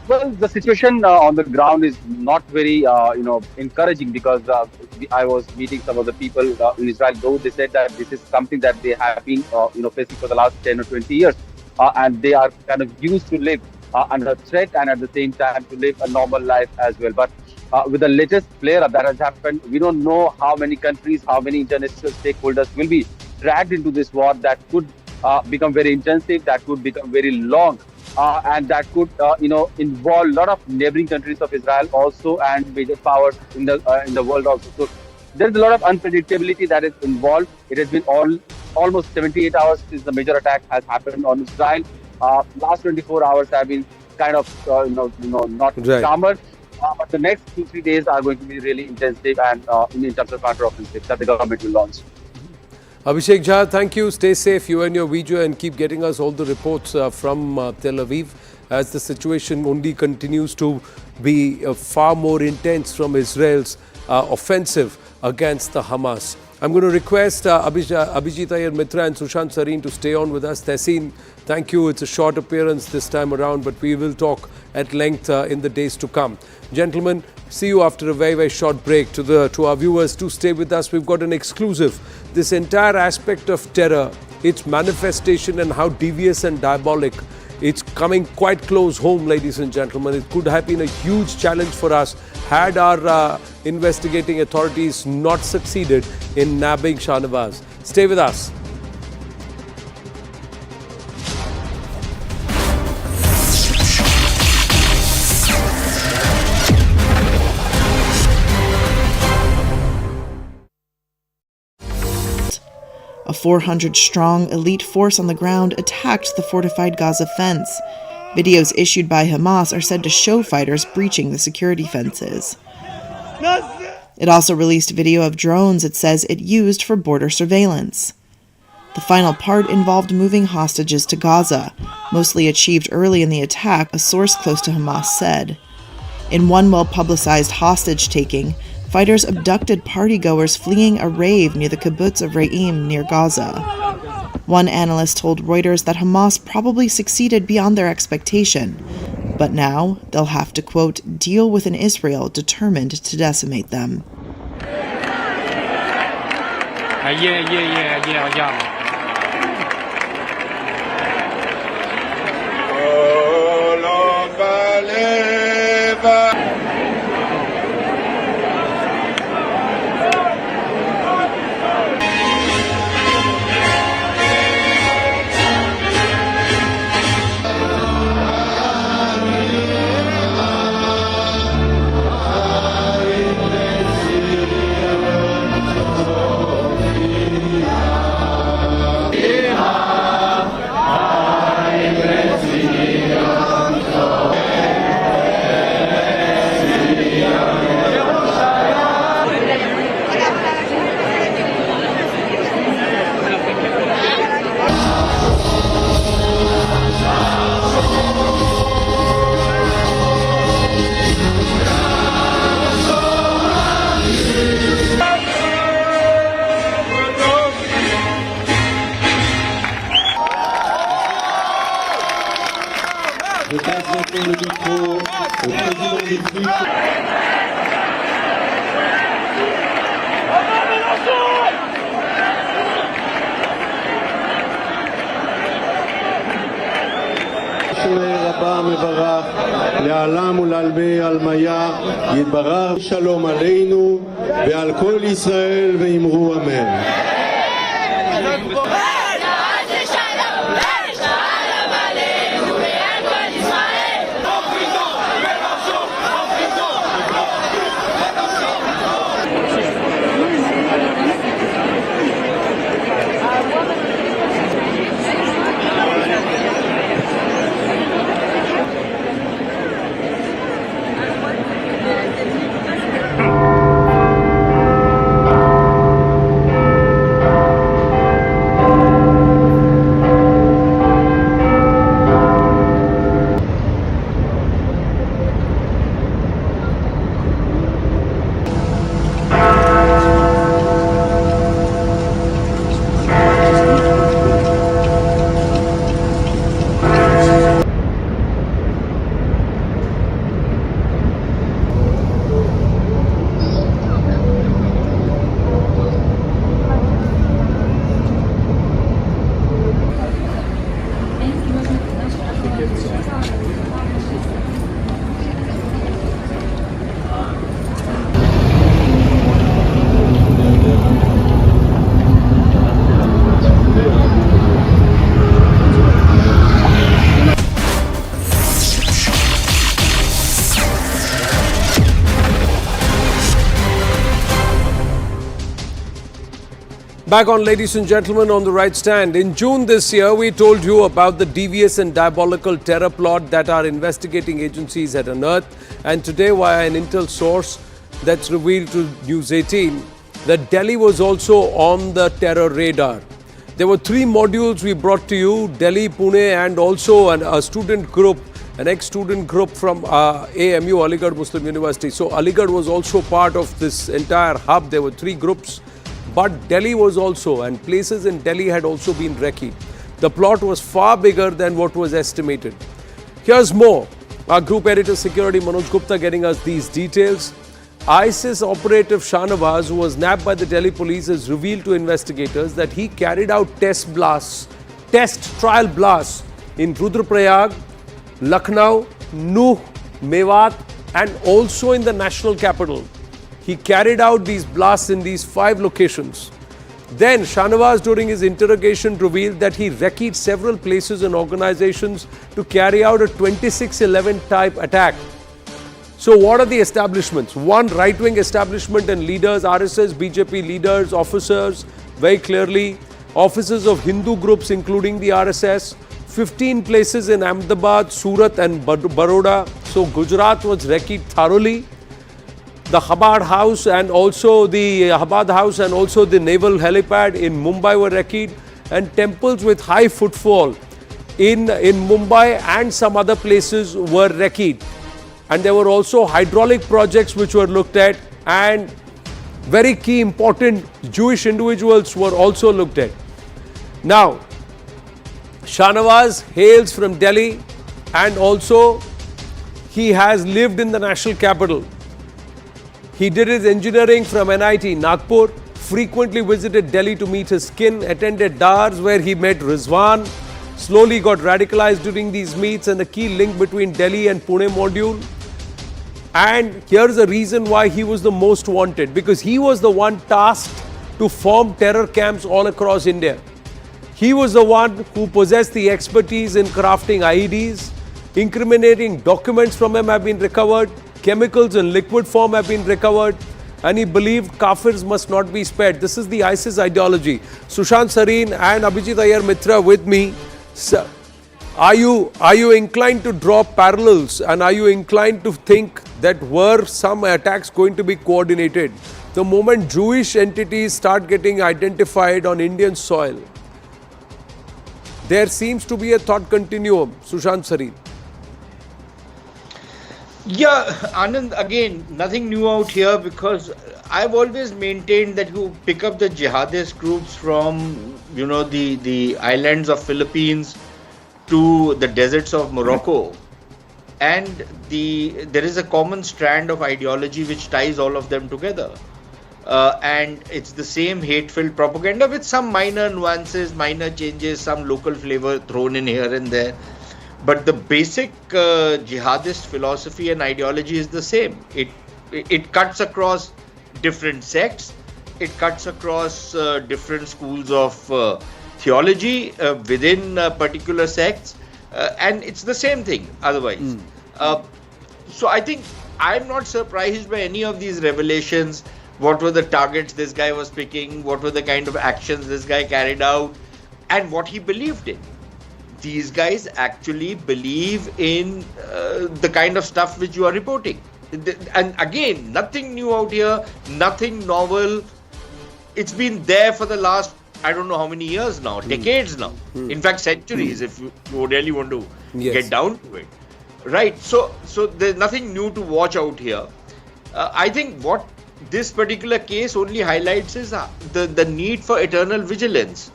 S9: Well, the situation on the ground is not very, encouraging, because I was meeting some of the people in Israel, though they said that this is something that they have been, facing for the last 10 or 20 years. And they are kind of used to live under threat, and at the same time to live a normal life as well. But with the latest flare-up that has happened, we don't know how many countries, how many international stakeholders will be dragged into this war that could become very intensive, that could become very long, and that could, involve a lot of neighboring countries of Israel also, and major powers in the world also. So there's a lot of unpredictability that is involved. It has been almost 78 hours since the major attack has happened on Israel. Last 24 hours have been kind of, not calmer. But the next 2-3 days are going to be really intensive, and in terms of counter-offensive that the government will launch.
S1: Abhishek Jha, thank you. Stay safe, you and your video, and keep getting us all the reports from Tel Aviv, as the situation only continues to be far more intense from Israel's offensive against the Hamas. I'm going to request Abijit Mitra and Sushant Sareen to stay on with us. Tehseen, thank you. It's a short appearance this time around, but we will talk at length in the days to come. Gentlemen, see you after a very, very short break. To our viewers, do stay with us. We've got an exclusive. This entire aspect of terror, its manifestation and how devious and diabolic, it's coming quite close home, ladies and gentlemen. It could have been a huge challenge for us had our investigating authorities not succeeded in nabbing Shanawaz. Stay with us.
S10: A 400-strong elite force on the ground attacked the fortified Gaza fence. Videos issued by Hamas are said to show fighters breaching the security fences. It also released video of drones it says it used for border surveillance. The final part involved moving hostages to Gaza, mostly achieved early in the attack, a source close to Hamas said. In one well-publicized hostage-taking, fighters abducted partygoers fleeing a rave near the kibbutz of Re'im near Gaza. One analyst told Reuters that Hamas probably succeeded beyond their expectation, but now they'll have to, quote, deal with an Israel determined to decimate them.
S11: Je passe maintenant le micro au président du הבא מברך לעלם ולעלמי עלמיה יתברך שלום עלינו ועל כל ישראל ואמרו אמן.
S1: Back on, ladies and gentlemen, on the right stand. In June this year, we told you about the devious and diabolical terror plot that our investigating agencies had unearthed. And today, via an intel source that's revealed to News 18, that Delhi was also on the terror radar. There were 3 modules we brought to you, Delhi, Pune, and also a student group, an ex-student group from AMU, Aligarh Muslim University. So Aligarh was also part of this entire hub. There were 3 groups. But Delhi was also, and places in Delhi had also been wrecked. The plot was far bigger than what was estimated. Here's more. Our group editor security Manoj Gupta getting us these details. ISIS operative Shahnawaz, who was nabbed by the Delhi police, has revealed to investigators that he carried out test trial blasts in Rudraprayag, Lucknow, Nuh, Mewat, and also in the national capital. He carried out these blasts in these 5 locations. Then Shanawaz, during his interrogation, revealed that he wrecked several places and organizations to carry out a 26/11 type attack. So what are the establishments? 1, right-wing establishment and leaders, RSS, BJP leaders, officers, very clearly. Officers of Hindu groups, including the RSS. 15 places in Ahmedabad, Surat and Baroda. So Gujarat was wrecked thoroughly. The Chabad House and also the naval helipad in Mumbai were wrecked, and temples with high footfall in Mumbai and some other places were wrecked. And there were also hydraulic projects which were looked at, and very key important Jewish individuals were also looked at. Now, Shanawaz hails from Delhi, and also he has lived in the national capital. He did his engineering from NIT Nagpur, frequently visited Delhi to meet his kin, attended Dars where he met Rizwan, slowly got radicalized during these meets, and the key link between Delhi and Pune module. And here's the reason why he was the most wanted, because he was the one tasked to form terror camps all across India. He was the one who possessed the expertise in crafting IEDs. Incriminating documents from him have been recovered. Chemicals in liquid form have been recovered, and he believed Kafirs must not be spared. This is the ISIS ideology. Sushant Sareen and Abijit Mitra with me. So, are you inclined to draw parallels, and are you inclined to think that were some attacks going to be coordinated? The moment Jewish entities start getting identified on Indian soil, there seems to be a thought continuum. Sushant Sareen.
S5: Yeah, Anand, again, nothing new out here, because I've always maintained that you pick up the jihadist groups from, the islands of Philippines to the deserts of Morocco, and there is a common strand of ideology which ties all of them together. And it's the same hate-filled propaganda with some minor nuances, minor changes, some local flavor thrown in here and there. But the basic jihadist philosophy and ideology is the same. It cuts across different sects. It cuts across different schools of theology within particular sects. And it's the same thing otherwise. So I think I'm not surprised by any of these revelations. What were the targets this guy was picking? What were the kind of actions this guy carried out? And what he believed in. These guys actually believe in the kind of stuff which you are reporting. And again, nothing new out here, nothing novel. It's been there for the last, I don't know how many years now, decades now. In fact, centuries, if you really want to get down to it. Right. So there's nothing new to watch out here. I think what this particular case only highlights is the need for eternal vigilance.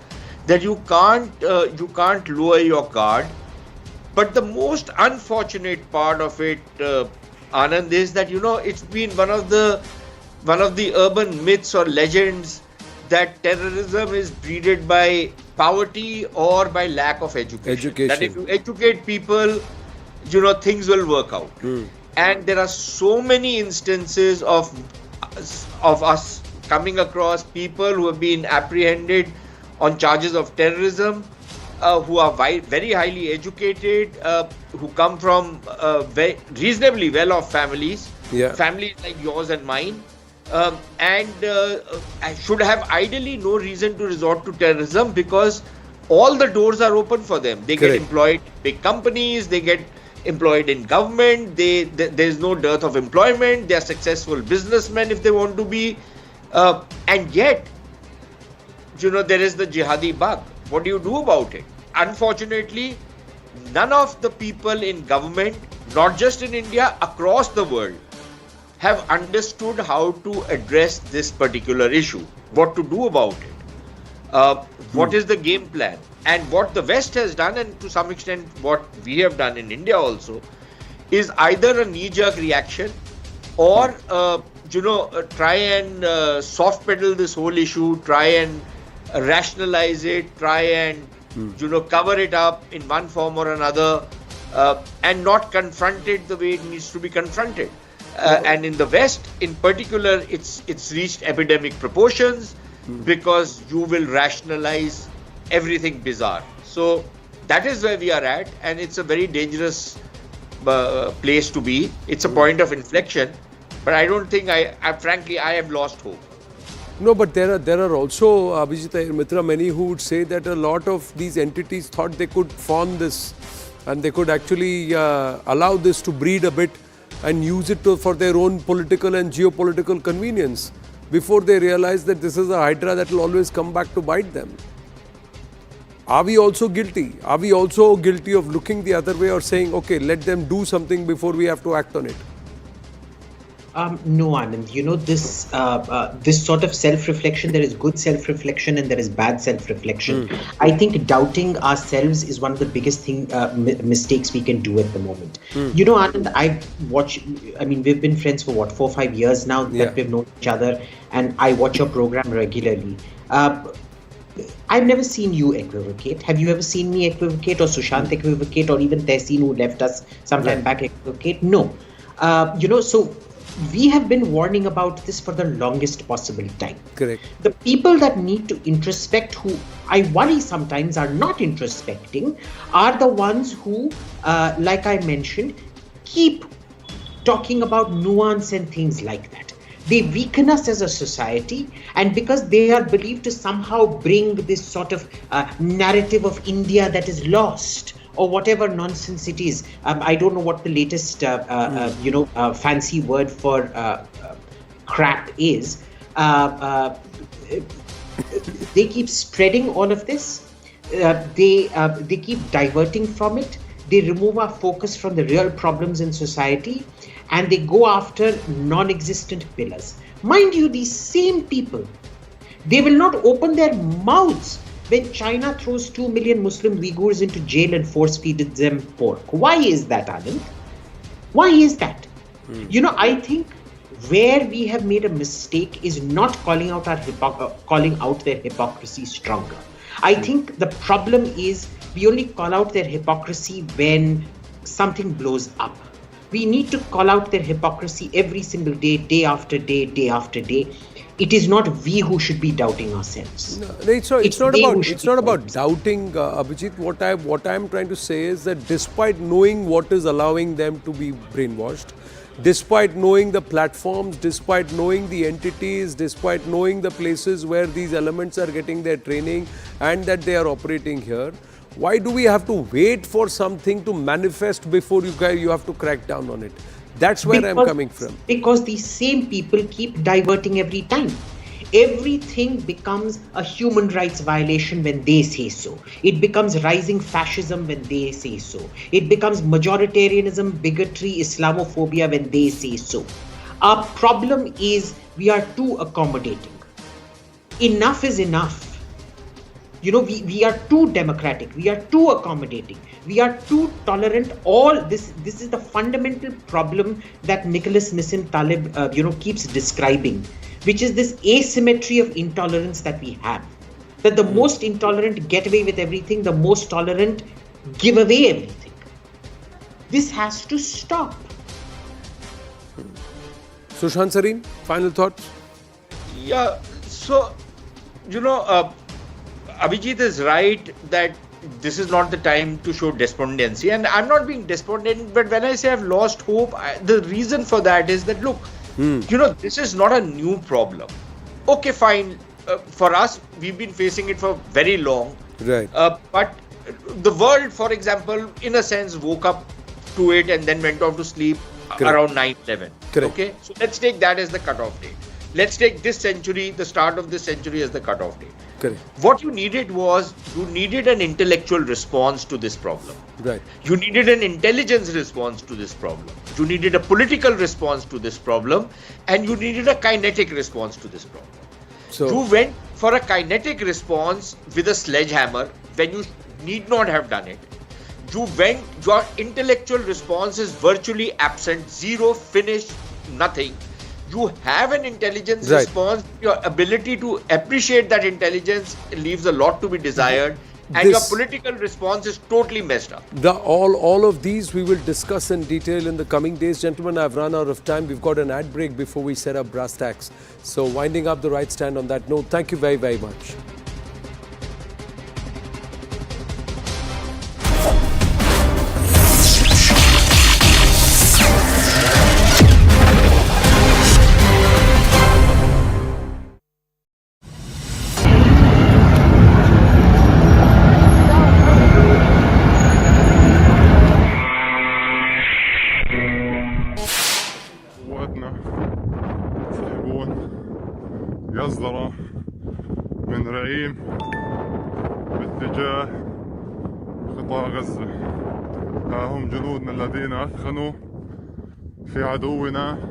S5: That you can't lower your guard. But the most unfortunate part of it, Anand, is that it's been one of the urban myths or legends that terrorism is breeded by poverty or by lack of education. That if you educate people, things will work out. And there are so many instances of us coming across people who have been apprehended on charges of terrorism, who are very highly educated, who come from very reasonably well-off families, families like yours and mine, and should have ideally no reason to resort to terrorism because all the doors are open for them. They get employed in big companies, they get employed in government, there's no dearth of employment, they are successful businessmen if they want to be, and yet, there is the jihadi bug. What do you do about it? Unfortunately, none of the people in government, not just in India, across the world, have understood how to address this particular issue. What to do about it? What is the game plan? And what the West has done, and to some extent what we have done in India also, is either a knee-jerk reaction or, try and soft pedal this whole issue, try and rationalize it, try and cover it up in one form or another, and not confront it the way it needs to be confronted. And in the West, in particular, it's reached epidemic proportions because you will rationalize everything bizarre. So that is where we are at, and it's a very dangerous place to be. It's a point of inflection, but I don't think frankly, I have lost hope.
S1: No, but there are also, Abijit Mitra, many who would say that a lot of these entities thought they could fawn this and they could actually allow this to breed a bit and use it for their own political and geopolitical convenience before they realize that this is a hydra that will always come back to bite them. Are we also guilty? Are we also guilty of looking the other way or saying, okay, let them do something before we have to act on it?
S6: No, Anand. This sort of self-reflection, there is good self-reflection and there is bad self-reflection. I think doubting ourselves is one of the biggest mistakes we can do at the moment. Anand, we've been friends for 4 or 5 years now that we've known each other, and I watch your program regularly. I've never seen you equivocate. Have you ever seen me equivocate, or Sushant equivocate, or even Tehseen, who left us some time back, equivocate? No. So we have been warning about this for the longest possible time.
S1: Correct.
S6: The people that need to introspect, who I worry sometimes are not introspecting, are the ones who, like I mentioned, keep talking about nuance and things like that. They weaken us as a society, and because they are believed to somehow bring this sort of narrative of India that is lost, or whatever nonsense it is. I don't know what the latest, fancy word for crap is. They keep spreading all of this. They keep diverting from it. They remove our focus from the real problems in society, and they go after non-existent pillars. Mind you, these same people, they will not open their mouths when China throws 2 million Muslim Uyghurs into jail and force-feeds them pork. Why is that, Anand? Why is that? I think where we have made a mistake is not calling out their hypocrisy stronger. I think the problem is We only call out their hypocrisy when something blows up. We need to call out their hypocrisy every single day, day after day, day after day. It is not we who should be doubting ourselves.
S1: No, it's not about doubting, Abijit. What I'm trying to say is that despite knowing what is allowing them to be brainwashed, despite knowing the platforms, despite knowing the entities, despite knowing the places where these elements are getting their training and that they are operating here, why do we have to wait for something to manifest before you have to crack down on it? That's where I'm coming from.
S6: Because these same people keep diverting every time. Everything becomes a human rights violation when they say so. It becomes rising fascism when they say so. It becomes majoritarianism, bigotry, Islamophobia when they say so. Our problem is we are too accommodating. Enough is enough. We are too democratic. We are too accommodating. We are too tolerant. All this is the fundamental problem that Nicholas Nassim Taleb, keeps describing, which is this asymmetry of intolerance that we have. That the most intolerant get away with everything, the most tolerant give away everything. This has to stop.
S1: Sushant Sareen, final thoughts?
S5: Yeah, so, Abijit is right that this is not the time to show despondency. And I'm not being despondent, but when I say I've lost hope, the reason for that is that, look, this is not a new problem. Okay, fine. For us, we've been facing it for very long.
S1: Right.
S5: But the world, for example, in a sense, woke up to it and then went off to sleep around 9/11. Okay, so let's take that as the cutoff date. Let's take this century, the start of this century, as the cutoff date.
S1: Correct.
S5: What you needed was, you needed an intellectual response to this problem.
S1: Right.
S5: You needed an intelligence response to this problem. You needed a political response to this problem. And you needed a kinetic response to this problem.
S1: So
S5: you went for a kinetic response with a sledgehammer when you need not have done it. Your intellectual response is virtually absent, zero, finished, nothing. You have an intelligence response. Your ability to appreciate that intelligence leaves a lot to be desired. And your political response is totally messed up.
S1: All of these we will discuss in detail in the coming days. Gentlemen, I've run out of time. We've got an ad break before we set up brass tacks. So winding up the right stand on that note, thank you very, very much.
S12: يصدر من رعيم باتجاه قطاع غزة. ها هم جنودنا الذين أثخنوا في عدونا.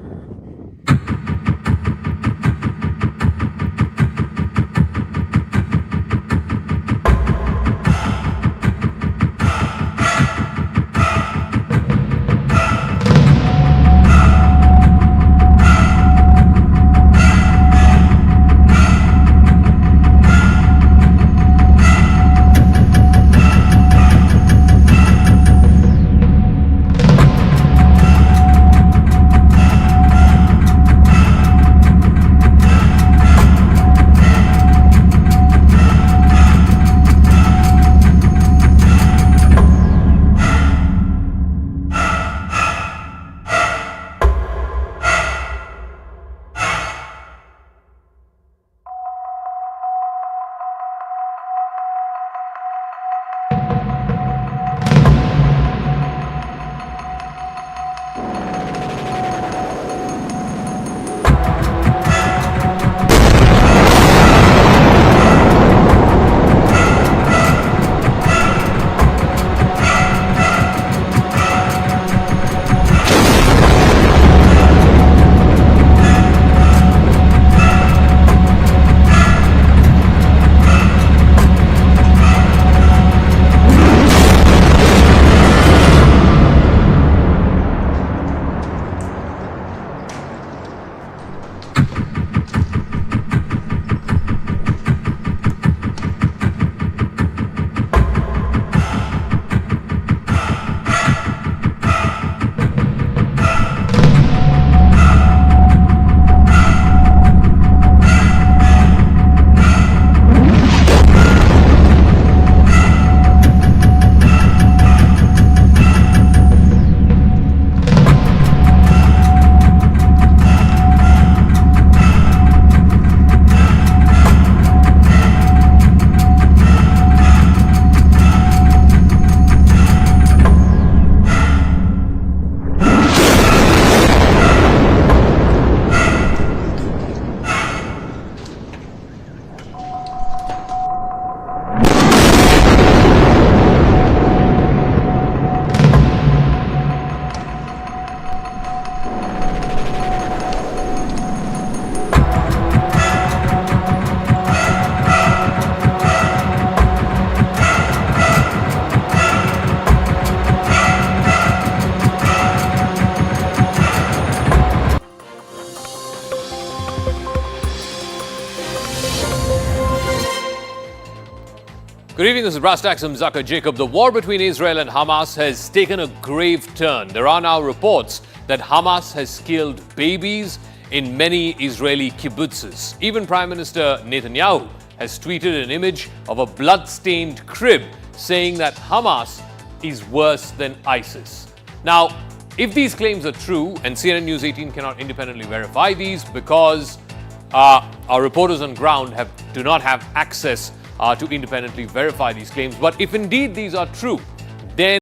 S13: Good evening, this is Brass Tacks. I'm Zaka Jacob. The war between Israel and Hamas has taken a grave turn. There are now reports that Hamas has killed babies in many Israeli kibbutzes. Even Prime Minister Netanyahu has tweeted an image of a blood-stained crib saying that Hamas is worse than ISIS. Now, if these claims are true, and CNN News 18 cannot independently verify these because our reporters on ground do not have access to independently verify these claims. But if indeed these are true,